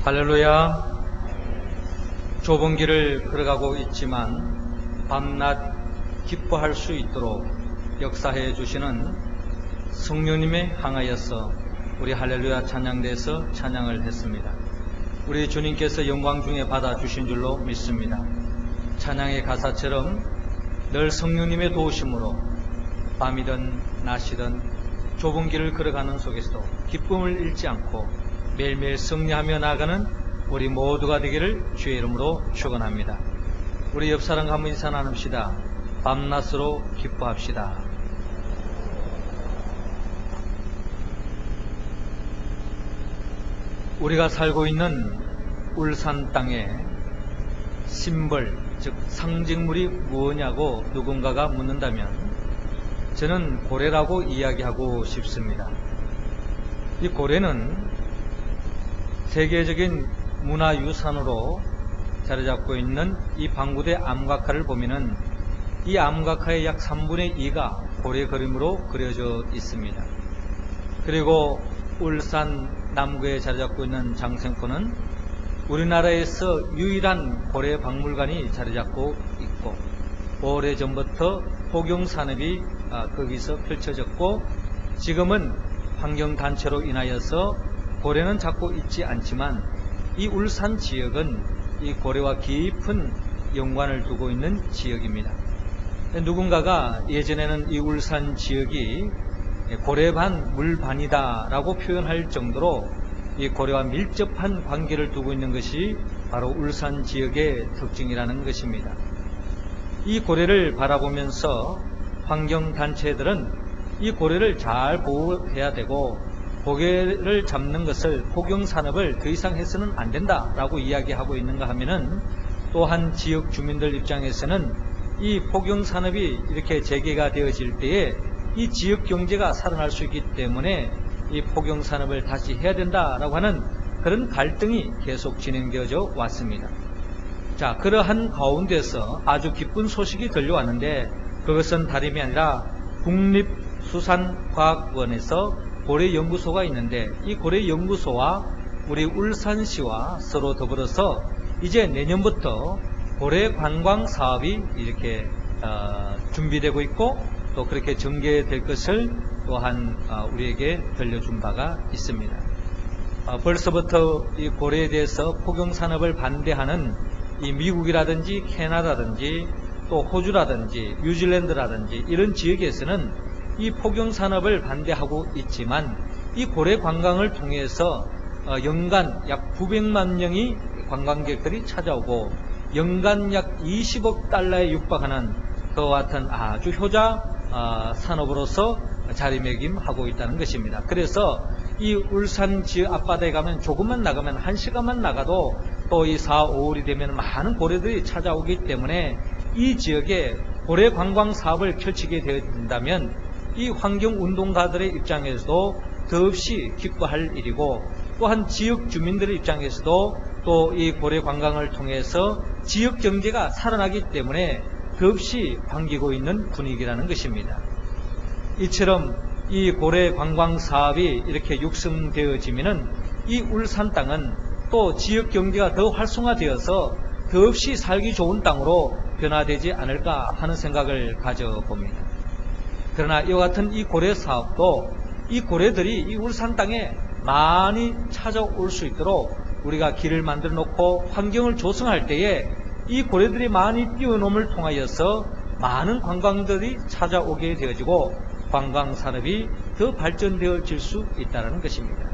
할렐루야. 좁은 길을 걸어가고 있지만 밤낮 기뻐할 수 있도록 역사해 주시는 성령님에 향하여서 우리 할렐루야 찬양대에서 찬양을 했습니다. 우리 주님께서 영광 중에 받아주신 줄로 믿습니다. 찬양의 가사처럼 늘 성령님의 도우심으로 밤이든 낮이든 좁은 길을 걸어가는 속에서도 기쁨을 잃지 않고 매일매일 승리하며 나아가는 우리 모두가 되기를 주의 이름으로 축원합니다. 우리 옆 사람과 한번 인사 나눕시다. 밤낮으로 기뻐합시다. 우리가 살고 있는 울산 땅의 심벌, 즉 상징물이 무엇냐고 누군가가 묻는다면 저는 고래라고 이야기하고 싶습니다. 이 고래는 세계적인 문화유산으로 자리잡고 있는 이 방구대 암각화를 보면은 이 암각화의 약 3분의 2가 고래 그림으로 그려져 있습니다. 그리고 울산 남구에 자리잡고 있는 장생포는 우리나라에서 유일한 고래 박물관이 자리잡고 있고 오래전부터 포경산업이 거기서 펼쳐졌고 지금은 환경단체로 인하여서 고래는 잡고 있지 않지만 이 울산 지역은 이 고래와 깊은 연관을 두고 있는 지역입니다. 누군가가 예전에는 이 울산 지역이 고래반 물반이다 라고 표현할 정도로 이 고래와 밀접한 관계를 두고 있는 것이 바로 울산 지역의 특징이라는 것입니다. 이 고래를 바라보면서 환경단체들은 이 고래를 잘 보호해야 되고 고래를 잡는 것을 포경산업을 더 이상 해서는 안 된다라고 이야기하고 있는가 하면은 또한 지역 주민들 입장에서는 이 포경산업이 이렇게 재개가 되어질 때에 이 지역 경제가 살아날 수 있기 때문에 이 포경산업을 다시 해야 된다라고 하는 그런 갈등이 계속 진행되어져 왔습니다. 자, 그러한 가운데서 아주 기쁜 소식이 들려왔는데 그것은 다름이 아니라 국립수산과학원에서 고래연구소가 있는데 이 고래연구소와 우리 울산시와 서로 더불어서 이제 내년부터 고래 관광 사업이 이렇게 준비되고 있고 또 그렇게 전개될 것을 또한 우리에게 들려준 바가 있습니다. 벌써부터 이 고래에 대해서 포경산업을 반대하는 이 미국이라든지 캐나다든지 또 호주라든지 뉴질랜드라든지 이런 지역에서는 이 포경산업을 반대하고 있지만 이 고래 관광을 통해서 연간 약 900만 명의 관광객들이 찾아오고 연간 약 20억 달러에 육박하는 그와 같은 아주 효자 산업으로서 자리매김하고 있다는 것입니다. 그래서 이 울산 지역 앞바다에 가면 조금만 나가면 1시간만 나가도 또 이 4, 5월이 되면 많은 고래들이 찾아오기 때문에 이 지역에 고래 관광 사업을 펼치게 된다면 이 환경운동가들의 입장에서도 더없이 기뻐할 일이고 또한 지역 주민들의 입장에서도 또 이 고래 관광을 통해서 지역 경제가 살아나기 때문에 더없이 반기고 있는 분위기라는 것입니다. 이처럼 이 고래 관광 사업이 이렇게 육성되어지면은 이 울산 땅은 또 지역 경제가 더 활성화되어서 더없이 살기 좋은 땅으로 변화되지 않을까 하는 생각을 가져봅니다. 그러나 이와 같은 이 고래 사업도 이 고래들이 이 울산 땅에 많이 찾아올 수 있도록 우리가 길을 만들어 놓고 환경을 조성할 때에 이 고래들이 많이 뛰어놈을 통하여서 많은 관광들이 찾아오게 되어지고 관광산업이 더 발전되어질 수 있다는 것입니다.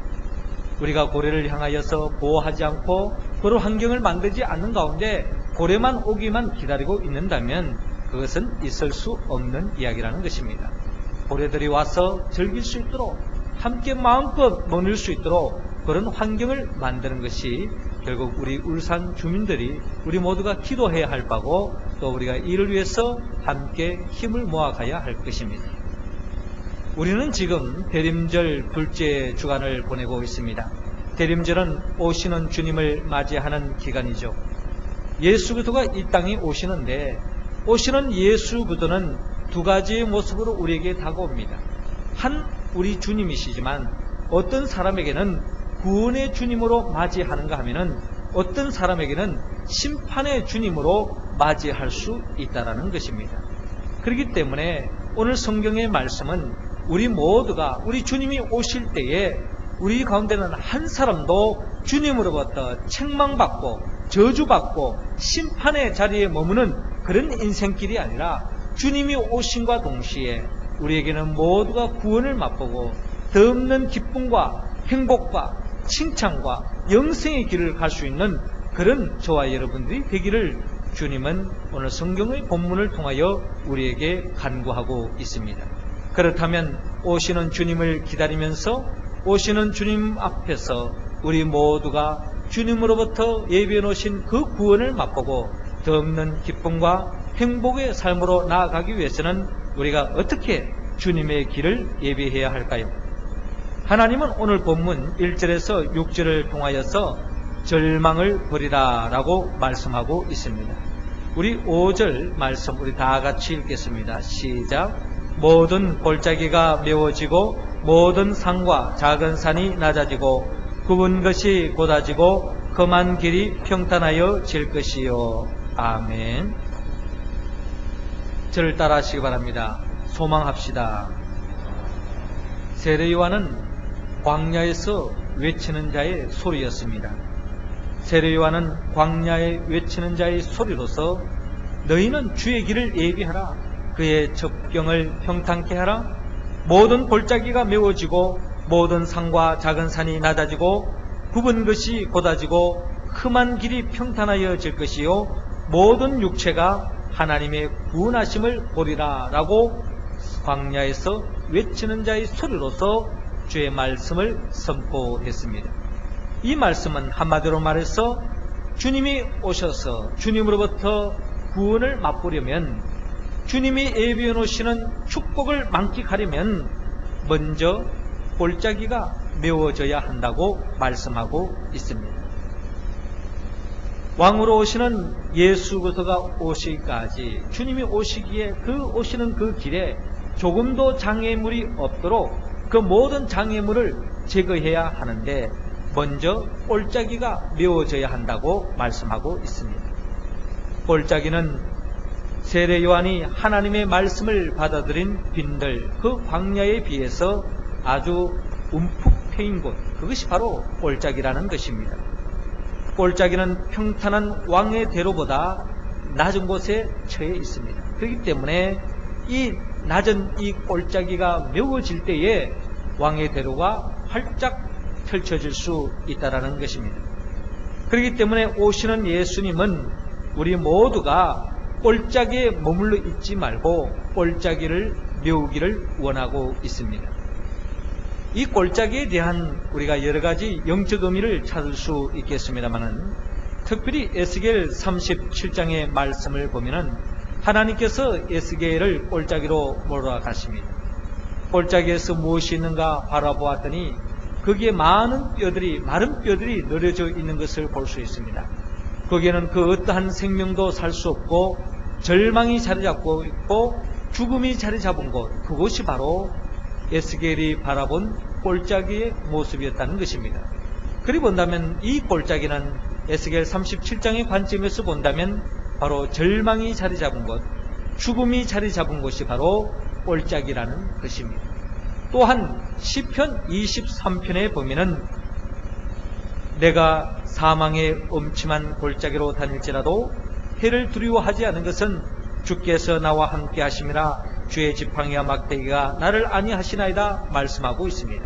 우리가 고래를 향하여서 보호하지 않고 그런 환경을 만들지 않는 가운데 고래만 오기만 기다리고 있는다면 그것은 있을 수 없는 이야기라는 것입니다. 고래들이 와서 즐길 수 있도록 함께 마음껏 머물 수 있도록 그런 환경을 만드는 것이 결국 우리 울산 주민들이 우리 모두가 기도해야 할 바고 또 우리가 이를 위해서 함께 힘을 모아가야 할 것입니다. 우리는 지금 대림절 둘째 주간을 보내고 있습니다. 대림절은 오시는 주님을 맞이하는 기간이죠. 예수 그리스도가 이 땅에 오시는데 오시는 예수 그리스도는 두 가지의 모습으로 우리에게 다가옵니다. 한 우리 주님이시지만 어떤 사람에게는 구원의 주님으로 맞이하는가 하면은 어떤 사람에게는 심판의 주님으로 맞이할 수 있다는 것입니다. 그렇기 때문에 오늘 성경의 말씀은 우리 모두가 우리 주님이 오실 때에 우리 가운데는 한 사람도 주님으로부터 책망받고 저주받고 심판의 자리에 머무는 그런 인생길이 아니라 주님이 오심과 동시에 우리에게는 모두가 구원을 맛보고 더 없는 기쁨과 행복과 칭찬과 영생의 길을 갈 수 있는 그런 저와 여러분들이 되기를 주님은 오늘 성경의 본문을 통하여 우리에게 간구하고 있습니다. 그렇다면 오시는 주님을 기다리면서 오시는 주님 앞에서 우리 모두가 주님으로부터 예비해 놓으신 그 구원을 맛보고 더 없는 기쁨과 행복의 삶으로 나아가기 위해서는 우리가 어떻게 주님의 길을 예비해야 할까요? 하나님은 오늘 본문 1절에서 6절을 통하여서 절망을 버리라 라고 말씀하고 있습니다. 우리 5절 말씀 우리 다 같이 읽겠습니다. 시작. 모든 골짜기가 메워지고 모든 산과 작은 산이 낮아지고 굽은 것이 곧아지고 험한 길이 평탄하여 질 것이요. 아멘. 저를 따라 하시기 바랍니다. 소망합시다. 세례 요한은 광야에서 외치는 자의 소리였습니다. 세례 요한은 광야에 외치는 자의 소리로서 너희는 주의 길을 예비하라. 그의 접경을 평탄케 하라. 모든 골짜기가 메워지고 모든 산과 작은 산이 낮아지고 굽은 것이 곧아지고 험한 길이 평탄하여 질 것이요 모든 육체가 하나님의 구원하심을 보리라 라고 광야에서 외치는 자의 소리로서 주의 말씀을 선포했습니다. 이 말씀은 한마디로 말해서 주님이 오셔서 주님으로부터 구원을 맛보려면 주님이 예비해 놓으시는 축복을 만끽하려면 먼저 골짜기가 메워져야 한다고 말씀하고 있습니다. 왕으로 오시는 예수 그리스도가 오시기까지 주님이 오시기에 그 오시는 그 길에 조금도 장애물이 없도록 그 모든 장애물을 제거해야 하는데 먼저 골짜기가 메워져야 한다고 말씀하고 있습니다. 골짜기는 세례 요한이 하나님의 말씀을 받아들인 빈들 그 광야에 비해서 아주 움푹 패인 곳, 그것이 바로 골짜기라는 것입니다. 골짜기는 평탄한 왕의 대로보다 낮은 곳에 처해 있습니다. 그렇기 때문에 이 낮은 이 골짜기가 메워질 때에 왕의 대로가 활짝 펼쳐질 수 있다는 것입니다. 그렇기 때문에 오시는 예수님은 우리 모두가 골짜기에 머물러 있지 말고 골짜기를 메우기를 원하고 있습니다. 이 골짜기에 대한 우리가 여러 가지 영적 의미를 찾을 수 있겠습니다만은 특별히 에스겔 37장의 말씀을 보면은 하나님께서 에스겔을 골짜기로 몰아가십니다. 골짜기에서 무엇이 있는가 바라보았더니 거기에 많은 뼈들이 마른 뼈들이 늘어져 있는 것을 볼 수 있습니다. 거기에는 그 어떠한 생명도 살 수 없고 절망이 자리 잡고 있고 죽음이 자리 잡은 곳, 그곳이 바로 에스겔이 바라본 골짜기의 모습이었다는 것입니다. 그리 본다면 이 골짜기는 에스겔 37장의 관점에서 본다면 바로 절망이 자리 잡은 곳, 죽음이 자리 잡은 곳이 바로 골짜기라는 것입니다. 또한 시편 23편에 보면은 내가 사망의 엄침한 골짜기로 다닐지라도 해를 두려워하지 않은 것은 주께서 나와 함께 하심이라 주의 지팡이와 막대기가 나를 안위하시나이다 말씀하고 있습니다.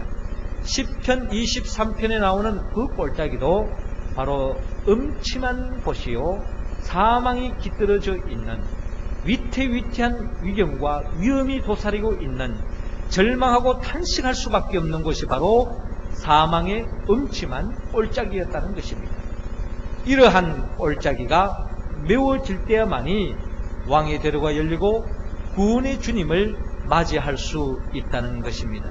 시편 23편에 나오는 그 골짜기도 바로 음침한 곳이요 사망이 깃들어져 있는 위태위태한 위경과 위험이 도사리고 있는 절망하고 탄식할 수밖에 없는 곳이 바로 사망의 음침한 골짜기였다는 것입니다. 이러한 골짜기가 메워질 때야만이 왕의 대로가 열리고 구원의 주님을 맞이할 수 있다는 것입니다.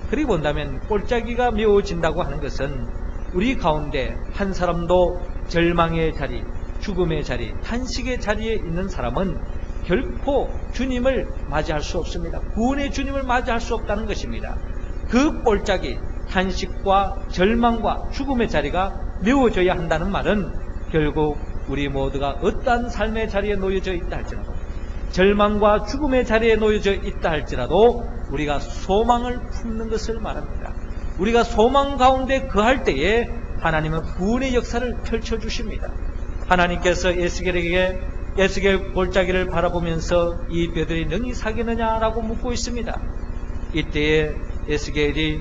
그리고 본다면 골짜기가 메워진다고 하는 것은 우리 가운데 한 사람도 절망의 자리, 죽음의 자리, 탄식의 자리에 있는 사람은 결코 주님을 맞이할 수 없습니다. 구원의 주님을 맞이할 수 없다는 것입니다. 그 골짜기, 탄식과 절망과 죽음의 자리가 메워져야 한다는 말은 결국 우리 모두가 어떠한 삶의 자리에 놓여져 있다 할지라도, 절망과 죽음의 자리에 놓여져 있다 할지라도 우리가 소망을 품는 것을 말합니다. 우리가 소망 가운데 거할 때에 하나님은 구원의 역사를 펼쳐주십니다. 하나님께서 에스겔에게 에스겔 골짜기를 바라보면서 이 뼈들이 능히 사겠느냐라고 묻고 있습니다. 이때에 에스겔이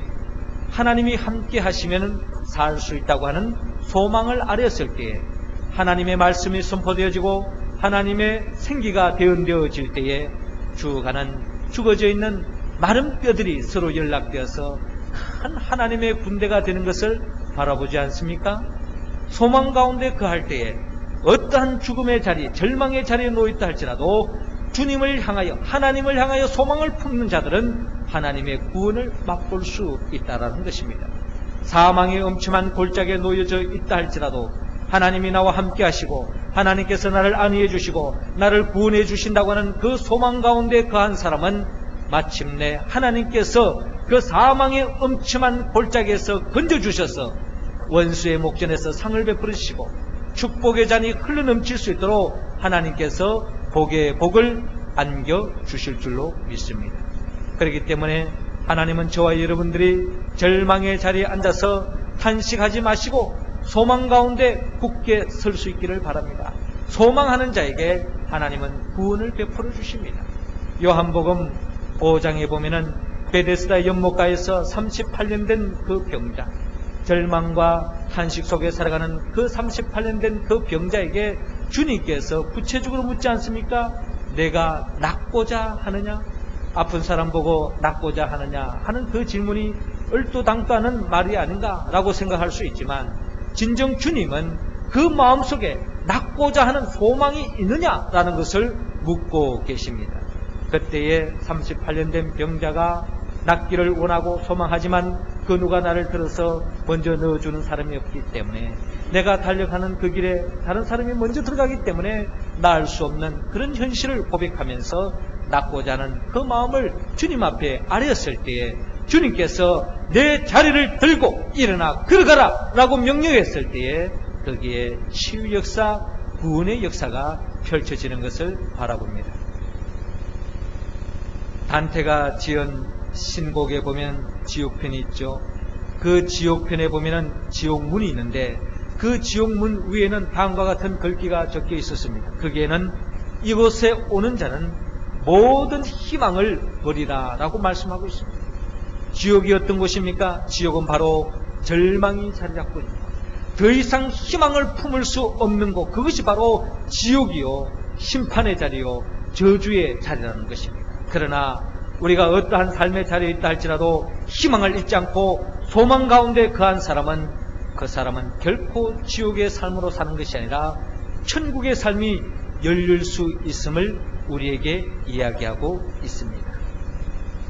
하나님이 함께 하시면 살 수 있다고 하는 소망을 아뢰었을 때에 하나님의 말씀이 선포되어지고 하나님의 생기가 대언되어질 때에 죽어져 있는 마른 뼈들이 서로 연락되어서 큰 하나님의 군대가 되는 것을 바라보지 않습니까? 소망 가운데 거할 때에 어떠한 죽음의 자리, 절망의 자리에 놓여있다 할지라도 주님을 향하여, 하나님을 향하여 소망을 품는 자들은 하나님의 구원을 맛볼 수 있다라는 것입니다. 사망의 엄침한 골짜기에 놓여져 있다 할지라도 하나님이 나와 함께 하시고 하나님께서 나를 안위해 주시고 나를 구원해 주신다고 하는 그 소망 가운데 거한 사람은 마침내 하나님께서 그 사망의 엄침한 골짜기에서 건져주셔서 원수의 목전에서 상을 베풀어 주시고 축복의 잔이 흘러넘칠 수 있도록 하나님께서 복의 복을 안겨주실 줄로 믿습니다. 그렇기 때문에 하나님은 저와 여러분들이 절망의 자리에 앉아서 탄식하지 마시고 소망 가운데 굳게 설 수 있기를 바랍니다. 소망하는 자에게 하나님은 구원을 베풀어 주십니다. 요한복음 5장에 보면은 베데스다 연못가에서 38년 된 그 병자, 절망과 탄식 속에 살아가는 그 38년 된 그 병자에게 주님께서 구체적으로 묻지 않습니까? 내가 낫고자 하느냐? 아픈 사람 보고 낫고자 하느냐 하는 그 질문이 얼토당토하는 말이 아닌가라고 생각할 수 있지만 진정 주님은 그 마음속에 낫고자 하는 소망이 있느냐라는 것을 묻고 계십니다. 그때에 38년 된 병자가 낫기를 원하고 소망하지만 그 누가 나를 들어서 먼저 넣어주는 사람이 없기 때문에 내가 달려가는 그 길에 다른 사람이 먼저 들어가기 때문에 나을 수 없는 그런 현실을 고백하면서 낫고자 하는 그 마음을 주님 앞에 아뢰었을 때에 주님께서 내 자리를 들고 일어나 걸어가라 라고 명령했을 때에 거기에 치유 역사, 구원의 역사가 펼쳐지는 것을 바라봅니다. 단테가 지은 신곡에 보면 지옥편이 있죠. 그 지옥편에 보면은 지옥문이 있는데 그 지옥문 위에는 다음과 같은 글귀가 적혀 있었습니다. 거기에는 이곳에 오는 자는 모든 희망을 버리라 라고 말씀하고 있습니다. 지옥이 어떤 곳입니까? 지옥은 바로 절망이 자리 잡고 있는 곳, 더 이상 희망을 품을 수 없는 곳, 그것이 바로 지옥이요 심판의 자리요 저주의 자리라는 것입니다. 그러나 우리가 어떠한 삶의 자리에 있다 할지라도 희망을 잊지 않고 소망 가운데 거한 사람은 그 사람은 결코 지옥의 삶으로 사는 것이 아니라 천국의 삶이 열릴 수 있음을 우리에게 이야기하고 있습니다.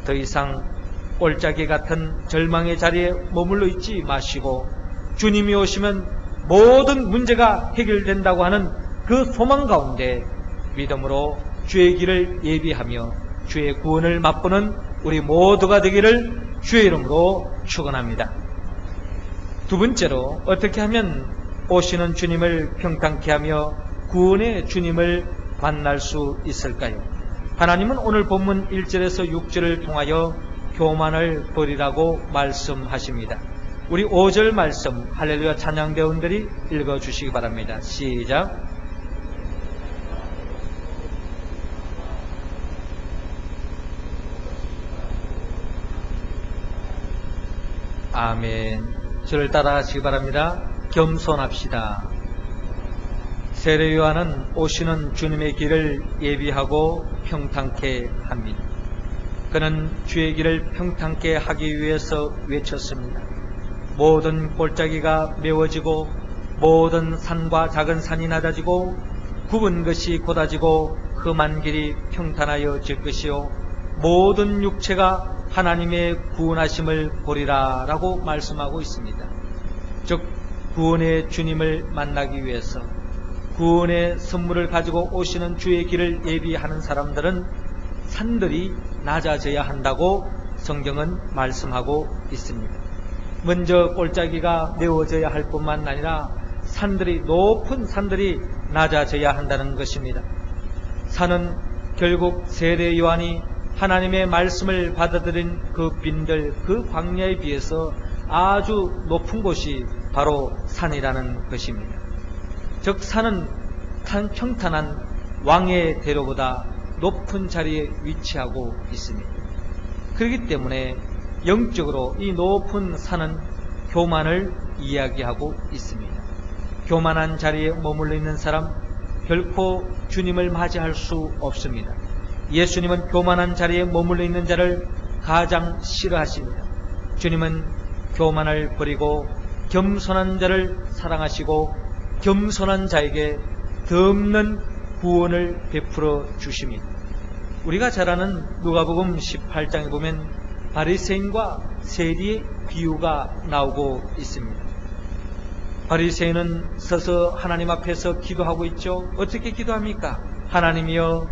더 이상 골짜기 같은 절망의 자리에 머물러 있지 마시고 주님이 오시면 모든 문제가 해결된다고 하는 그 소망 가운데 믿음으로 주의 길을 예비하며 주의 구원을 맛보는 우리 모두가 되기를 주의 이름으로 축원합니다. 두 번째로 어떻게 하면 오시는 주님을 평탄케 하며 구원의 주님을 만날 수 있을까요? 하나님은 오늘 본문 1절에서 6절을 통하여 교만을 버리라고 말씀하십니다. 우리 5절 말씀 할렐루야 찬양대원들이 읽어주시기 바랍니다. 시작. 아멘. 저를 따라 하시기 바랍니다. 겸손합시다. 세례 요한은 오시는 주님의 길을 예비하고 평탄케 합니다. 그는 주의 길을 평탄케 하기 위해서 외쳤습니다. 모든 골짜기가 메워지고 모든 산과 작은 산이 낮아지고 굽은 것이 곧아지고 험한 길이 평탄하여질 것이요 모든 육체가 하나님의 구원하심을 보리라 라고 말씀하고 있습니다. 즉 구원의 주님을 만나기 위해서 구원의 선물을 가지고 오시는 주의 길을 예비하는 사람들은 산들이 낮아져야 한다고 성경은 말씀하고 있습니다. 먼저 골짜기가 메워져야 할 뿐만 아니라 높은 산들이 낮아져야 한다는 것입니다. 산은 결국 세례 요한이 하나님의 말씀을 받아들인 그 빈들, 그 광야에 비해서 아주 높은 곳이 바로 산이라는 것입니다. 즉 산은 평탄한 왕의 대로보다 높은 자리에 위치하고 있습니다. 그렇기 때문에 영적으로 이 높은 산은 교만을 이야기하고 있습니다. 교만한 자리에 머물러 있는 사람 결코 주님을 맞이할 수 없습니다. 예수님은 교만한 자리에 머물러 있는 자를 가장 싫어하십니다. 주님은 교만을 버리고 겸손한 자를 사랑하시고 겸손한 자에게 덧없는 구원을 베풀어 주십니다. 우리가 잘 아는 누가복음 18장에 보면 바리새인과 세리의 비유가 나오고 있습니다. 바리새인은 서서 하나님 앞에서 기도하고 있죠. 어떻게 기도합니까? 하나님이여,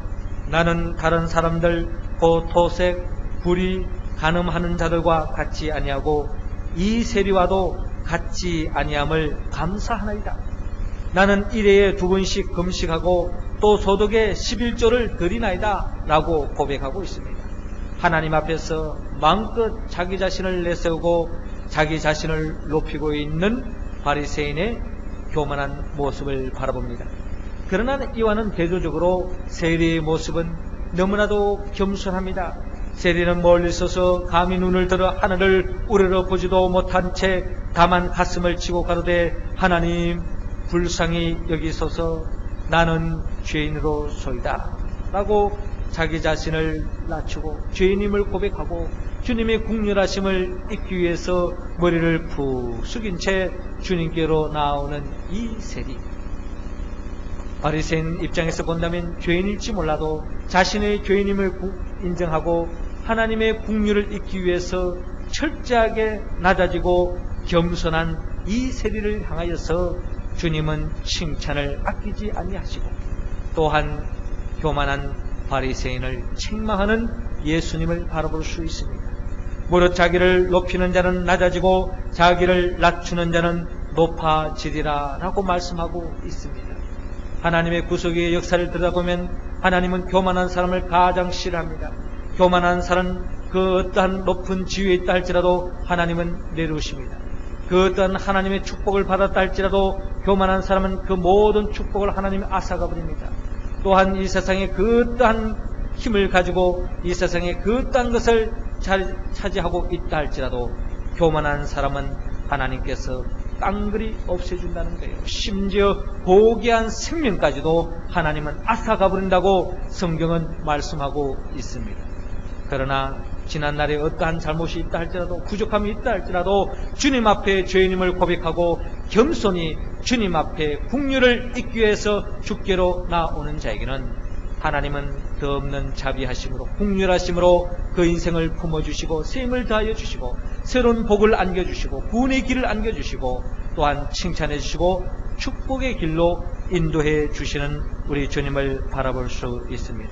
나는 다른 사람들 곧 토색, 불의, 간음하는 자들과 같이 아니하고 이 세리와도 같이 아니함을 감사하나이다. 나는 일회에 2번씩 금식하고 또 소득의 11조를 드리나이다 라고 고백하고 있습니다. 하나님 앞에서 마음껏 자기 자신을 내세우고 자기 자신을 높이고 있는 바리새인의 교만한 모습을 바라봅니다. 그러나 이와는 대조적으로 세리의 모습은 너무나도 겸손합니다. 세리는 멀리 서서 감히 눈을 들어 하늘을 우러러 보지도 못한 채 다만 가슴을 치고 가로되 하나님 불쌍히 여기소서, 나는 죄인으로소이다 라고 자기 자신을 낮추고 죄인임을 고백하고 주님의 국률하심을 잊기 위해서 머리를 푹 숙인 채 주님께로 나오는 이 세리. 바리새인 입장에서 본다면 죄인일지 몰라도 자신의 죄인임을 인정하고 하나님의 국률을 잊기 위해서 철저하게 낮아지고 겸손한 이 세리를 향하여서 주님은 칭찬을 아끼지 아니하시고 또한 교만한 바리새인을 책망하는 예수님을 바라볼 수 있습니다. 무릇 자기를 높이는 자는 낮아지고 자기를 낮추는 자는 높아지리라 라고 말씀하고 있습니다. 하나님의 구속의 역사를 들여다보면 하나님은 교만한 사람을 가장 싫어합니다. 교만한 사람은 그 어떠한 높은 지위에 있다 할지라도 하나님은 내려오십니다. 그 어떠한 하나님의 축복을 받았다 할지라도 교만한 사람은 그 모든 축복을 하나님이 앗아가 버립니다. 또한 이 세상에 그 어떠한 힘을 가지고 이 세상에 그 어떠한 것을 차지하고 있다 할지라도 교만한 사람은 하나님께서 깡그리 없애준다는 거예요. 심지어 고귀한 생명까지도 하나님은 앗아가 버린다고 성경은 말씀하고 있습니다. 그러나 지난날에 어떠한 잘못이 있다 할지라도 부족함이 있다 할지라도 주님 앞에 죄인임을 고백하고 겸손히 주님 앞에 국률을 잊기 위해서 주께로 나오는 자에게는 하나님은 더없는 자비하심으로 국률하심으로 그 인생을 품어주시고 세임을 다하여 주시고 새로운 복을 안겨주시고 구원의 길을 안겨주시고 또한 칭찬해 주시고 축복의 길로 인도해 주시는 우리 주님을 바라볼 수 있습니다.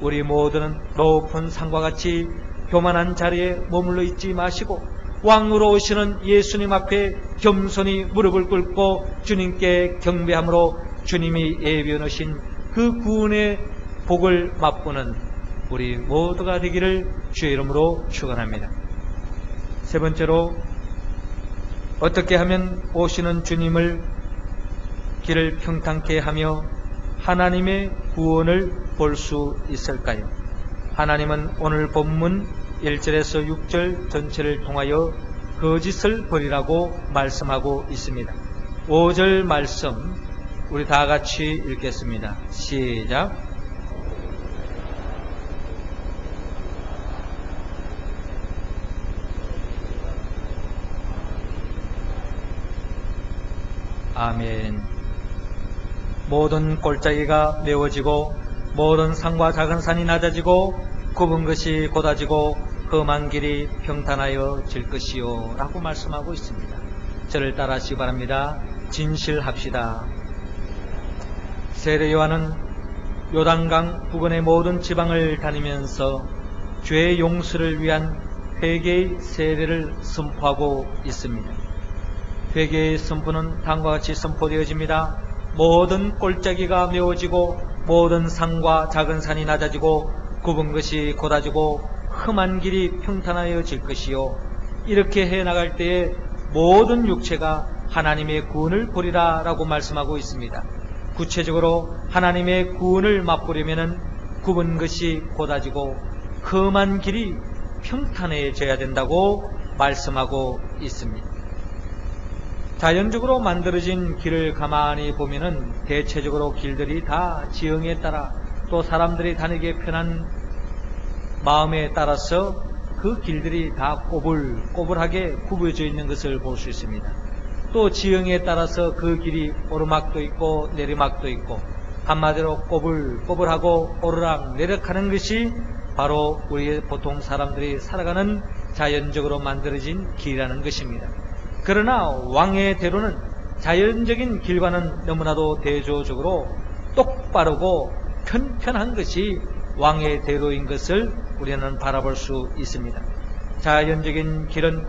우리 모두는 높은 산과 같이 교만한 자리에 머물러 있지 마시고 왕으로 오시는 예수님 앞에 겸손히 무릎을 꿇고 주님께 경배함으로 주님이 예비해 놓으신 그 구원의 복을 맛보는 우리 모두가 되기를 주의 이름으로 축원합니다. 세 번째로, 어떻게 하면 오시는 주님을 길을 평탄케 하며 하나님의 구원을 볼 수 있을까요? 하나님은 오늘 본문 1절에서 6절 전체를 통하여 거짓을 버리라고 말씀하고 있습니다. 5절 말씀 우리 다 같이 읽겠습니다. 시작. 아멘. 모든 골짜기가 메워지고 모든 산과 작은 산이 낮아지고 굽은 것이 곧아지고 험한 길이 평탄하여 질 것이요 라고 말씀하고 있습니다. 저를 따라하시기 바랍니다. 진실합시다. 세례 요한은 요단강 부근의 모든 지방을 다니면서 죄 용서를 위한 회개의 세례를 선포하고 있습니다. 회개의 선포는 다음과 같이 선포되어집니다. 모든 골짜기가 메워지고 모든 산과 작은 산이 낮아지고 굽은 것이 곧아지고 험한 길이 평탄하여질 것이요, 이렇게 해나갈 때에 모든 육체가 하나님의 구원을 보리라 라고 말씀하고 있습니다. 구체적으로 하나님의 구원을 맛보려면 굽은 것이 곧아지고 험한 길이 평탄해져야 된다고 말씀하고 있습니다. 자연적으로 만들어진 길을 가만히 보면은 대체적으로 길들이 다 지형에 따라 또 사람들이 다니기 편한 마음에 따라서 그 길들이 다 꼬불꼬불하게 굽어져 있는 것을 볼 수 있습니다. 또 지형에 따라서 그 길이 오르막도 있고 내리막도 있고, 한마디로 꼬불꼬불하고 오르락내리락하는 것이 바로 우리 보통 사람들이 살아가는 자연적으로 만들어진 길이라는 것입니다. 그러나 왕의 대로는 자연적인 길과는 너무나도 대조적으로 똑바르고 편편한 것이 왕의 대로인 것을 우리는 바라볼 수 있습니다. 자연적인 길은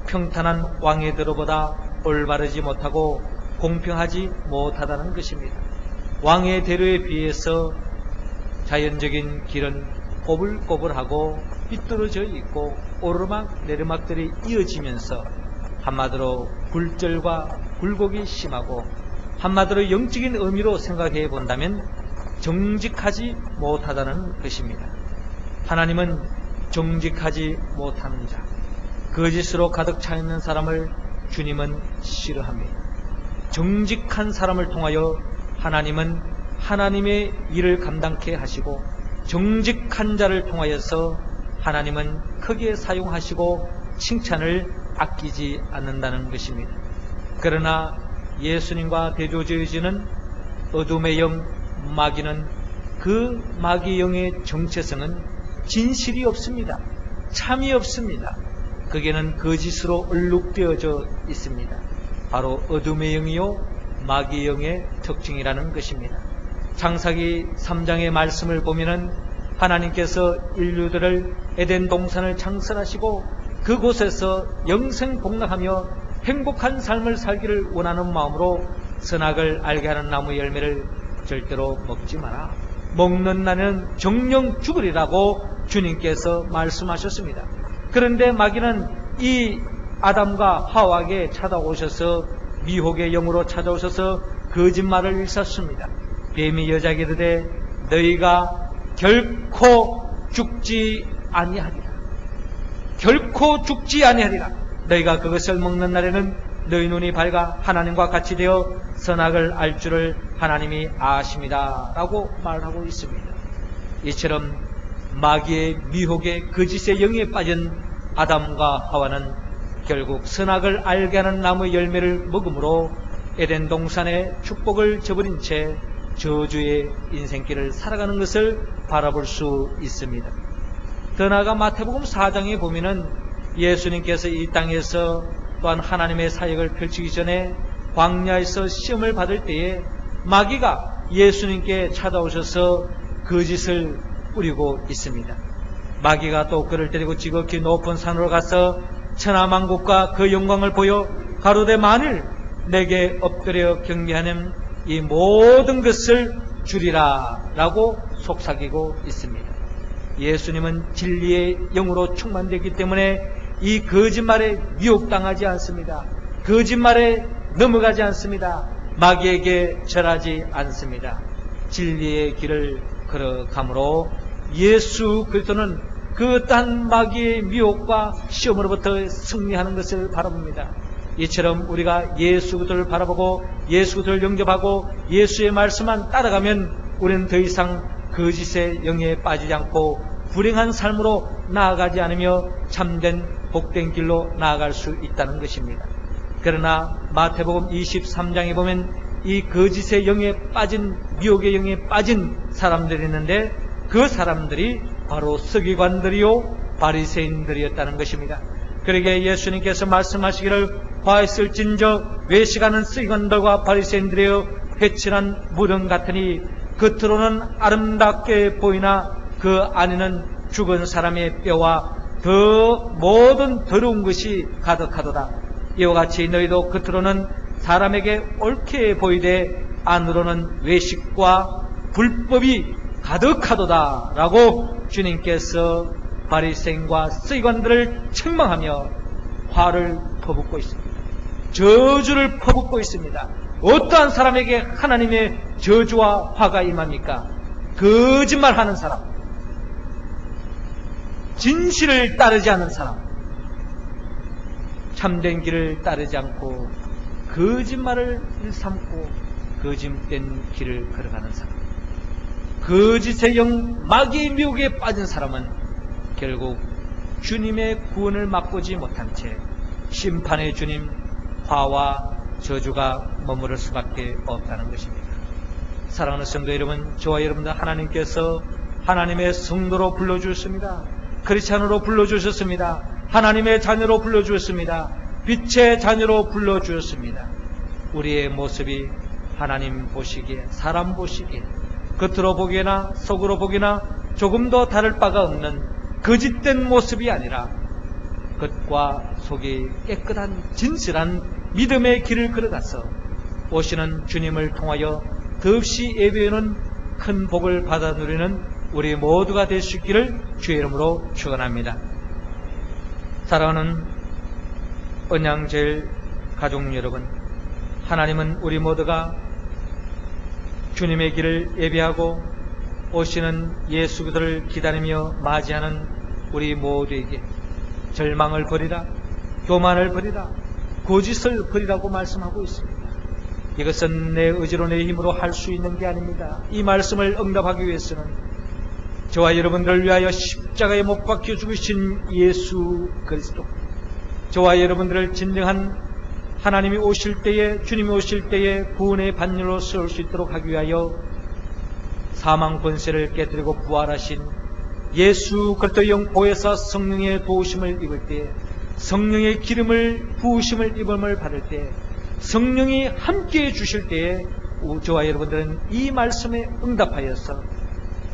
평탄한 왕의 대로보다 올바르지 못하고 공평하지 못하다는 것입니다. 왕의 대로에 비해서 자연적인 길은 꼬불꼬불하고 삐뚤어져 있고 오르막 내리막들이 이어지면서 한마디로 굴절과 굴곡이 심하고, 한마디로 영적인 의미로 생각해 본다면 정직하지 못하다는 것입니다. 하나님은 정직하지 못하는 자, 거짓으로 가득 차 있는 사람을 주님은 싫어합니다. 정직한 사람을 통하여 하나님은 하나님의 일을 감당케 하시고, 정직한 자를 통하여서 하나님은 크게 사용하시고 칭찬을 아끼지 않는다는 것입니다. 그러나 예수님과 대조되어지는 어둠의 영 마귀는, 그 마귀 영의 정체성은 진실이 없습니다. 참이 없습니다. 거기에는 거짓으로 얼룩되어져 있습니다. 바로 어둠의 영이요 마귀 영의 특징이라는 것입니다. 창세기 3장의 말씀을 보면은 하나님께서 인류들을 에덴 동산을 창설하시고 그곳에서 영생복락하며 행복한 삶을 살기를 원하는 마음으로 선악을 알게 하는 나무 열매를 절대로 먹지 마라, 먹는 날은 정령 죽으리라고 주님께서 말씀하셨습니다. 그런데 마귀는 이 아담과 하와에게 찾아오셔서, 미혹의 영으로 찾아오셔서 거짓말을 일삼습니다. 뱀이 여자에게 이르되 너희가 결코 죽지 아니하리라. 결코 죽지 아니하리라. 너희가 그것을 먹는 날에는 너희 눈이 밝아 하나님과 같이 되어 선악을 알 줄을 하나님이 아십니다 라고 말하고 있습니다. 이처럼 마귀의 미혹의 거짓의 영에 빠진 아담과 하와는 결국 선악을 알게 하는 나무 열매를 먹음으로 에덴 동산의 축복을 저버린 채 저주의 인생길을 살아가는 것을 바라볼 수 있습니다. 더 나아가 마태복음 4장에 보면은 예수님께서 이 땅에서 또한 하나님의 사역을 펼치기 전에 광야에서 시험을 받을 때에 마귀가 예수님께 찾아오셔서 거짓을 뿌리고 있습니다. 마귀가 또 그를 데리고 지극히 높은 산으로 가서 천하만국과 그 영광을 보여 가로되 만일 내게 엎드려 경배하는 이 모든 것을 주리라 라고 속삭이고 있습니다. 예수님은 진리의 영으로 충만되기 때문에 이 거짓말에 미혹당하지 않습니다. 거짓말에 넘어가지 않습니다. 마귀에게 절하지 않습니다. 진리의 길을 걸어가므로 예수 그리스도는 그 딴 마귀의 미혹과 시험으로부터 승리하는 것을 바라봅니다. 이처럼 우리가 예수 그리스도를 바라보고 예수 그리스도를 영접하고 예수의 말씀만 따라가면 우리는 더 이상 거짓의 영에 빠지지 않고 불행한 삶으로 나아가지 않으며 참된 복된 길로 나아갈 수 있다는 것입니다. 그러나 마태복음 23장에 보면 이 거짓의 영에 빠진, 미혹의 영에 빠진 사람들이 있는데 그 사람들이 바로 서기관들이요 바리새인들이었다는 것입니다. 그러기에 예수님께서 말씀하시기를 화했을진저 외식하는 서기관들과 바리새인들이여 회칠한 무덤 같으니 겉으로는 아름답게 보이나 그 안에는 죽은 사람의 뼈와 더 모든 더러운 것이 가득하도다. 이와 같이 너희도 겉으로는 사람에게 옳게 보이되 안으로는 외식과 불법이 가득하도다 라고 주님께서 바리새인과 서기관들을 책망하며 화를 퍼붓고 있습니다. 저주를 퍼붓고 있습니다. 어떠한 사람에게 하나님의 저주와 화가 임합니까? 거짓말하는 사람, 진실을 따르지 않는 사람, 참된 길을 따르지 않고 거짓말을 일삼고 거짓된 길을 걸어가는 사람, 거짓의 영 마귀의 미혹에 빠진 사람은 결국 주님의 구원을 맛보지 못한 채 심판의 주님 화와 저주가 머무를 수밖에 없다는 것입니다. 사랑하는 성도 여러분, 저와 여러분들 하나님께서 하나님의 성도로 불러주셨습니다. 크리스찬으로 불러주셨습니다. 하나님의 자녀로 불러주셨습니다. 빛의 자녀로 불러주셨습니다. 우리의 모습이 하나님 보시기에, 사람 보시기에 겉으로 보기나 속으로 보기나 조금 더 다를 바가 없는 거짓된 모습이 아니라 겉과 속이 깨끗한 진실한 믿음의 길을 걸어가서 오시는 주님을 통하여 더없이 예배하는 큰 복을 받아 누리는 우리 모두가 될 수 있기를 주의 이름으로 축원합니다. 사랑하는 언양제일 가족 여러분, 하나님은 우리 모두가 주님의 길을 예배하고 오시는 예수 그리스도를 기다리며 맞이하는 우리 모두에게 절망을 버리라, 교만을 버리라, 거짓을 버리라고 말씀하고 있습니다. 이것은 내 의지로 내 힘으로 할 수 있는 게 아닙니다. 이 말씀을 응답하기 위해서는 저와 여러분들을 위하여 십자가에 못 박혀 죽으신 예수 그리스도, 저와 여러분들을 진정한 하나님이 오실 때에, 주님이 오실 때에 구원의 반열로 세울 수 있도록 하기 위하여 사망 권세를 깨뜨리고 부활하신 예수 그리스도의 영보혜사 성령의 도우심을 입을 때, 성령의 기름을 부으심을 입음을 받을 때, 성령이 함께해 주실 때에 저와 여러분들은 이 말씀에 응답하여서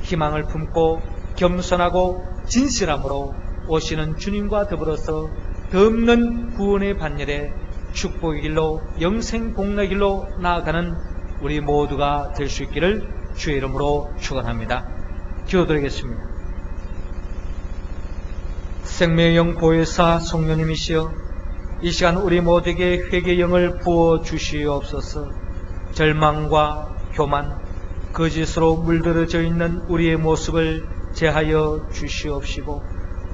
희망을 품고 겸손하고 진실함으로 오시는 주님과 더불어서 덧없는 구원의 반열에 축복의 길로, 영생 복락의 길로 나아가는 우리 모두가 될 수 있기를 주의 이름으로 축원합니다. 기도드리겠습니다. 생명의 영 보혜사 성령님이시여, 이 시간 우리 모두에게 회개의 영을 부어 주시옵소서. 절망과 교만, 거짓으로 물들어져 있는 우리의 모습을 제하여 주시옵시고,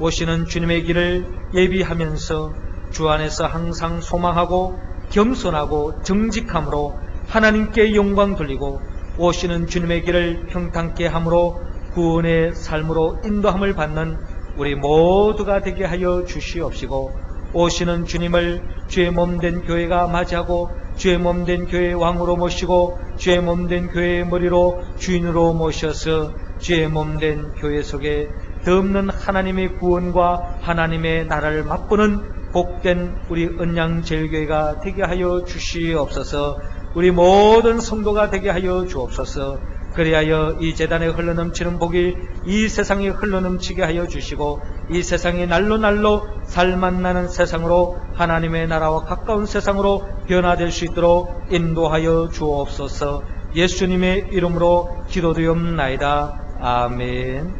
오시는 주님의 길을 예비하면서 주 안에서 항상 소망하고 겸손하고 정직함으로 하나님께 영광 돌리고 오시는 주님의 길을 평탄케 함으로 구원의 삶으로 인도함을 받는 우리 모두가 되게 하여 주시옵시고, 오시는 주님을 주의 몸된 교회가 맞이하고 주의 몸된 교회의 왕으로 모시고 주의 몸된 교회의 머리로 주인으로 모셔서 주의 몸된 교회 속에 덧없는 하나님의 구원과 하나님의 나라를 맛보는 복된 우리 언양제일교회가 되게 하여 주시옵소서. 우리 모든 성도가 되게 하여 주옵소서. 그리하여 이 재단에 흘러넘치는 복이 이 세상에 흘러넘치게 하여 주시고, 이 세상이 날로 날로 살맛나는 세상으로, 하나님의 나라와 가까운 세상으로 변화될 수 있도록 인도하여 주옵소서. 예수님의 이름으로 기도드리옵나이다. 아멘.